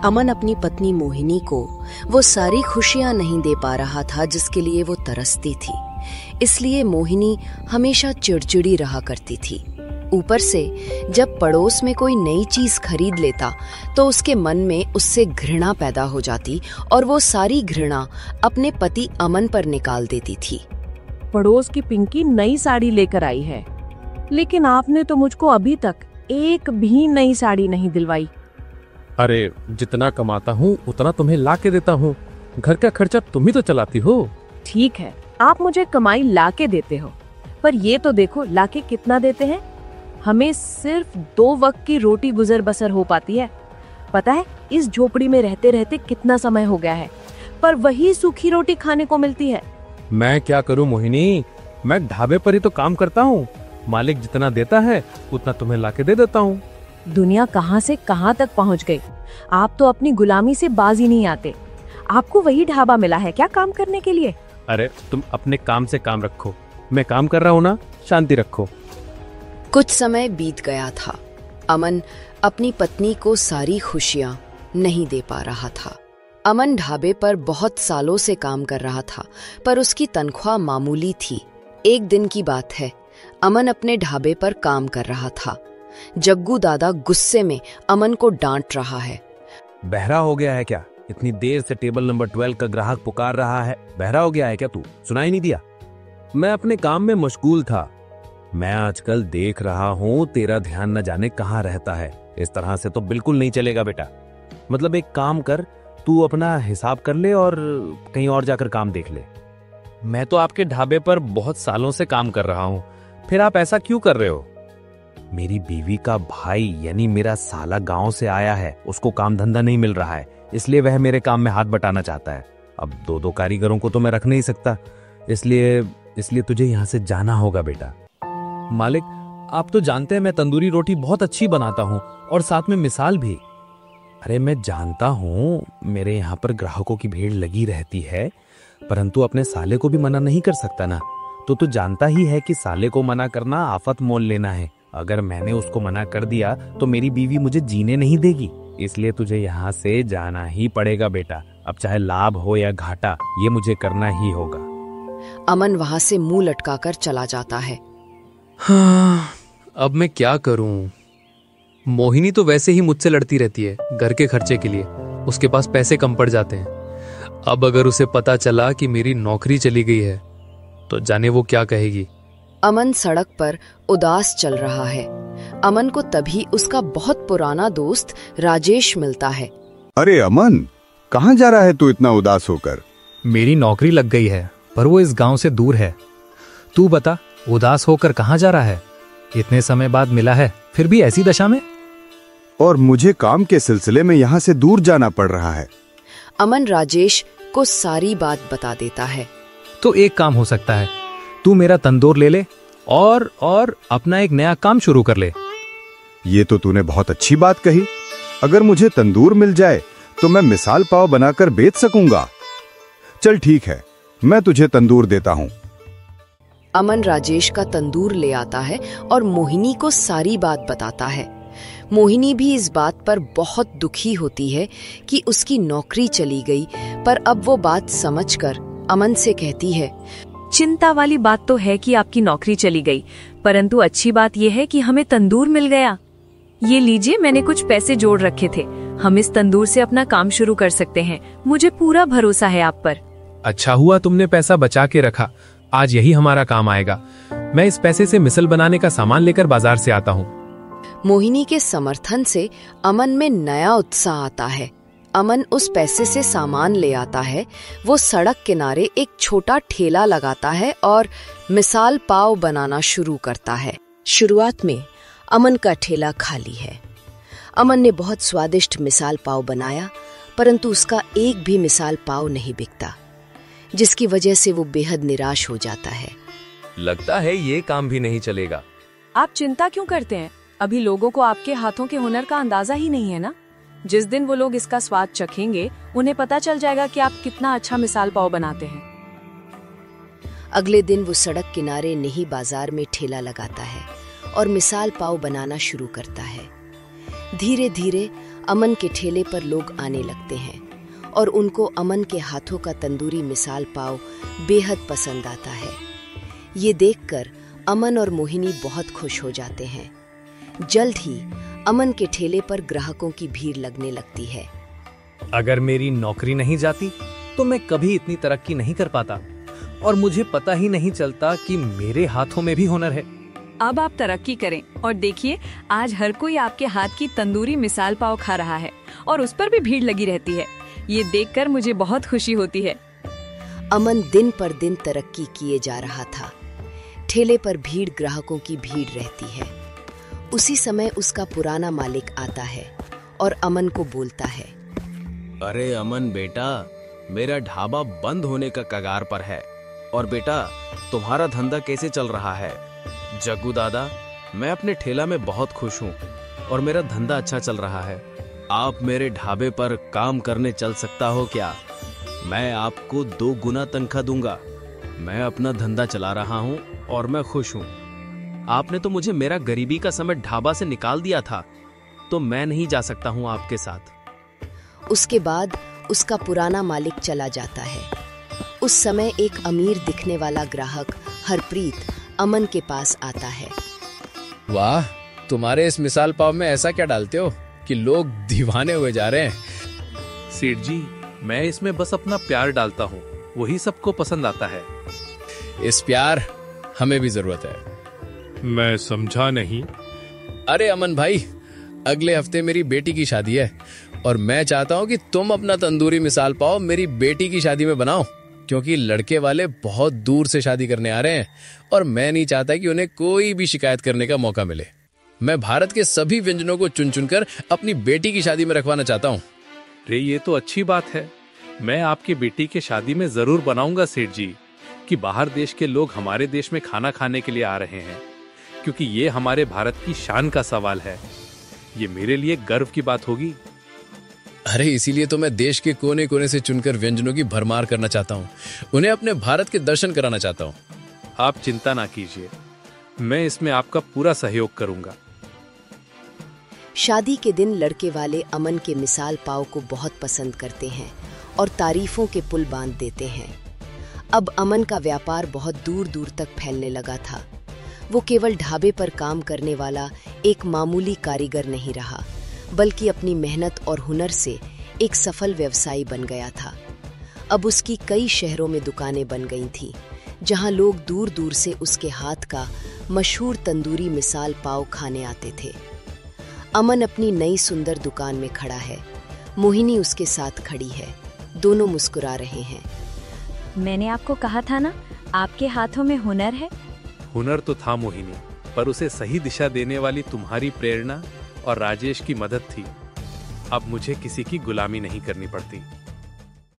अमन अपनी पत्नी मोहिनी को वो सारी खुशियां नहीं दे पा रहा था जिसके लिए वो तरसती थी। इसलिए मोहिनी हमेशा चिड़चिड़ी रहा करती थी। ऊपर से जब पड़ोस में कोई नई चीज खरीद लेता तो उसके मन में उससे घृणा पैदा हो जाती और वो सारी घृणा अपने पति अमन पर निकाल देती थी। पड़ोस की पिंकी नई साड़ी लेकर आई है, लेकिन आपने तो मुझको अभी तक एक भी नई साड़ी नहीं दिलवाई। अरे जितना कमाता हूँ उतना तुम्हें ला के देता हूँ। घर का खर्चा तुम ही तो चलाती हो। ठीक है, आप मुझे कमाई ला के देते हो, पर ये तो देखो ला के कितना देते हैं। हमें सिर्फ 2 वक्त की रोटी गुजर बसर हो पाती है। पता है इस झोपड़ी में रहते रहते कितना समय हो गया है, पर वही सूखी रोटी खाने को मिलती है। मैं क्या करूं मोहिनी, मैं ढाबे पर ही तो काम करता हूँ। मालिक जितना देता है उतना तुम्हें लाके दे देता हूँ। दुनिया कहाँ से कहाँ तक पहुँच गई। आप तो अपनी गुलामी से बाज ही नहीं आते। आपको वही ढाबा मिला है क्या काम करने के लिए? अरे तुम अपने काम से काम रखो, मैं काम कर रहा हूँ ना, शांति रखो। कुछ समय बीत गया था। अमन अपनी पत्नी को सारी खुशियां नहीं दे पा रहा था। अमन ढाबे पर बहुत सालों से काम कर रहा था, पर उसकी तनख्वाह मामूली थी। एक दिन की बात है, अमन अपने ढाबे पर काम कर रहा था। जग्गू दादा गुस्से में अमन को डांट रहा है। बहरा हो गया है क्या? इतनी देर से टेबल नंबर 12 का ग्राहक पुकार रहा है। बहरा हो गया है क्या तू? सुनाई नहीं दिया? मैं अपने काम में मशगूल था। मैं आजकल देख रहा हूँ तेरा ध्यान न जाने कहाँ रहता है। इस तरह से तो बिल्कुल नहीं चलेगा बेटा। मतलब एक काम कर, तू अपना हिसाब कर ले और कहीं और जाकर काम देख ले। मैं तो आपके ढाबे पर बहुत सालों से काम कर रहा हूँ, फिर आप ऐसा क्यों कर रहे हो? मेरी बीवी का भाई यानी मेरा साला गांव से आया है, उसको काम धंधा नहीं मिल रहा है, इसलिए वह मेरे काम में हाथ बटाना चाहता है। अब 2 कारीगरों को तो मैं रख नहीं सकता, इसलिए तुझे यहाँ से जाना होगा बेटा। मालिक, आप तो जानते हैं मैं तंदूरी रोटी बहुत अच्छी बनाता हूँ और साथ में मिसाल भी। अरे मैं जानता हूँ मेरे यहाँ पर ग्राहकों की भीड़ लगी रहती है, परंतु अपने साले को भी मना नहीं कर सकता ना। तो तू जानता ही है कि साले को मना करना आफत मोल लेना है। अगर मैंने उसको मना कर दिया तो मेरी बीवी मुझे जीने नहीं देगी, इसलिए तुझे यहाँ से जाना ही पड़ेगा बेटा। अब चाहे लाभ हो या घाटा, ये मुझे करना ही होगा। अमन वहां से मुंह लटकाकर चला जाता है। हाँ, अब मैं क्या करूं? मोहिनी तो वैसे ही मुझसे लड़ती रहती है घर के खर्चे के लिए, उसके पास पैसे कम पड़ जाते हैं। अब अगर उसे पता चला कि मेरी नौकरी चली गई है तो जाने वो क्या कहेगी। अमन सड़क पर उदास चल रहा है। अमन को तभी उसका बहुत पुराना दोस्त राजेश मिलता है। अरे अमन, कहाँ जा रहा है तू इतना उदास होकर? मेरी नौकरी लग गई है, पर वो इस गांव से दूर है। तू बता, उदास होकर कहाँ जा रहा है? इतने समय बाद मिला है, फिर भी ऐसी दशा में। और मुझे काम के सिलसिले में यहाँ से दूर जाना पड़ रहा है। अमन राजेश को सारी बात बता देता है। तो एक काम हो सकता है, तू मेरा तंदूर ले ले और अपना एक नया काम शुरू कर ले। ये तो तूने बहुत अच्छी बात कही। अगर मुझे तंदूर मिल जाए तो मैं मिसाल पाव बनाकर बेच सकूंगा। चल ठीक है, मैं तुझे तंदूर देता हूँ। अमन राजेश का तंदूर ले आता है और मोहिनी को सारी बात बताता है। मोहिनी भी इस बात पर बहुत दुखी होती है कि उसकी नौकरी चली गई, पर अब वो बात समझकर अमन से कहती है, चिंता वाली बात तो है कि आपकी नौकरी चली गई, परंतु अच्छी बात यह है कि हमें तंदूर मिल गया। ये लीजिए, मैंने कुछ पैसे जोड़ रखे थे, हम इस तंदूर से अपना काम शुरू कर सकते हैं। मुझे पूरा भरोसा है आप पर। अच्छा हुआ तुमने पैसा बचा के रखा, आज यही हमारा काम आएगा। मैं इस पैसे से मिसल बनाने का सामान लेकर बाजार से आता हूँ। मोहिनी के समर्थन से अमन में नया उत्साह आता है। अमन उस पैसे से सामान ले आता है। वो सड़क किनारे एक छोटा ठेला लगाता है और मिसाल पाव बनाना शुरू करता है। शुरुआत में अमन का ठेला खाली है। अमन ने बहुत स्वादिष्ट मिसाल पाव बनाया, परंतु उसका एक भी मिसाल पाव नहीं बिकता, जिसकी वजह से वो बेहद निराश हो जाता है। लगता है ये काम भी नहीं चलेगा। आप चिंता क्यों करते हैं? अभी लोगों को आपके हाथों के हुनर का अंदाजा ही नहीं है ना। जिस दिन वो लोग इसका स्वाद चखेंगे, उन्हें पता चल जाएगा कि आप कितना अच्छा मिसाल पाव बनाते हैं। अगले दिन वो सड़क किनारे नहीं बाजार में ठेला लगाता है और मिसाल पाव बनाना शुरू करता है। धीरे धीरे अमन के ठेले पर लोग आने लगते हैं और उनको अमन के हाथों का तंदूरी मिसाल पाव बेहद पसंद आता है। ये देखकर अमन और मोहिनी बहुत खुश हो जाते हैं। जल्द ही अमन के ठेले पर ग्राहकों की भीड़ लगने लगती है। अगर मेरी नौकरी नहीं जाती तो मैं कभी इतनी तरक्की नहीं कर पाता और मुझे पता ही नहीं चलता कि मेरे हाथों में भी हुनर है। अब आप तरक्की करें और देखिए, आज हर कोई आपके हाथ की तंदूरी मिसाल पाव खा रहा है और उस पर भी भीड़ लगी रहती है। ये देखकर मुझे बहुत खुशी होती है। अमन दिन पर दिन तरक्की किए जा रहा था। ठेले पर भीड़ ग्राहकों की भीड़ रहती है। उसी समय उसका पुराना मालिक आता है और अमन को बोलता है, अरे अमन बेटा, मेरा ढाबा बंद होने का कगार पर है। और बेटा, तुम्हारा धंधा कैसे चल रहा है? जग्गू दादा, मैं अपने ठेला में बहुत खुश हूँ और मेरा धंधा अच्छा चल रहा है। आप मेरे ढाबे पर काम करने चल सकता हो क्या? मैं आपको 2 गुना तनख्वाह दूंगा। मैं अपना धंधा चला रहा हूँ और मैं खुश हूँ। आपने तो मुझे मेरा गरीबी का समय ढाबा से निकाल दिया था, तो मैं नहीं जा सकता हूँ आपके साथ। उसके बाद उसका पुराना मालिक चला जाता है। उस समय एक अमीर दिखने वाला ग्राहक हरप्रीत अमन के पास आता है। वाह, तुम्हारे इस मिसाल पाव में ऐसा क्या डालते हो कि लोग दीवाने हुए जा रहे हैं? सेठ जी, मैं इसमें बस अपना प्यार डालता हूँ, वही सबको पसंद आता है। इस प्यार हमें भी जरूरत है। मैं समझा नहीं। अरे अमन भाई, अगले हफ्ते मेरी बेटी की शादी है और मैं चाहता हूँ कि तुम अपना तंदूरी मिसाल पाव मेरी बेटी की शादी में बनाओ, क्योंकि लड़के वाले बहुत दूर से शादी करने आ रहे हैं और मैं नहीं चाहता कि उन्हें कोई भी शिकायत करने का मौका मिले। मैं भारत के सभी व्यंजनों को चुन चुनकर अपनी बेटी की शादी में रखवाना चाहता हूँ। रे, ये तो अच्छी बात है। मैं आपकी बेटी के शादी में जरूर बनाऊंगा सेठ जी, कि बाहर देश के लोग हमारे देश में खाना खाने के लिए आ रहे हैं, क्योंकि ये हमारे भारत की शान का सवाल है। ये मेरे लिए गर्व की बात होगी। अरे, इसीलिए तो मैं देश के कोने कोने से चुनकर व्यंजनों की भरमार करना चाहता हूँ, उन्हें अपने भारत के दर्शन कराना चाहता हूँ। आप चिंता ना कीजिए, मैं इसमें आपका पूरा सहयोग करूंगा। शादी के दिन लड़के वाले अमन के मिसाल पाव को बहुत पसंद करते हैं और तारीफों के पुल बांध देते हैं। अब अमन का व्यापार बहुत दूर दूर तक फैलने लगा था। वो केवल ढाबे पर काम करने वाला एक मामूली कारीगर नहीं रहा, बल्कि अपनी मेहनत और हुनर से एक सफल व्यवसायी बन गया था। अब उसकी कई शहरों में दुकानें बन गई थीं, जहां लोग दूर दूर से उसके हाथ का मशहूर तंदूरी मिसाल पाव खाने आते थे। अमन अपनी नई सुंदर दुकान में खड़ा है। मोहिनी उसके साथ खड़ी है। दोनों मुस्कुरा रहे हैं। मैंने आपको कहा था ना, आपके हाथों में हुनर है। हुनर तो था मोहिनी, पर उसे सही दिशा देने वाली तुम्हारी प्रेरणा और राजेश की मदद थी। अब मुझे किसी की गुलामी नहीं करनी पड़ती।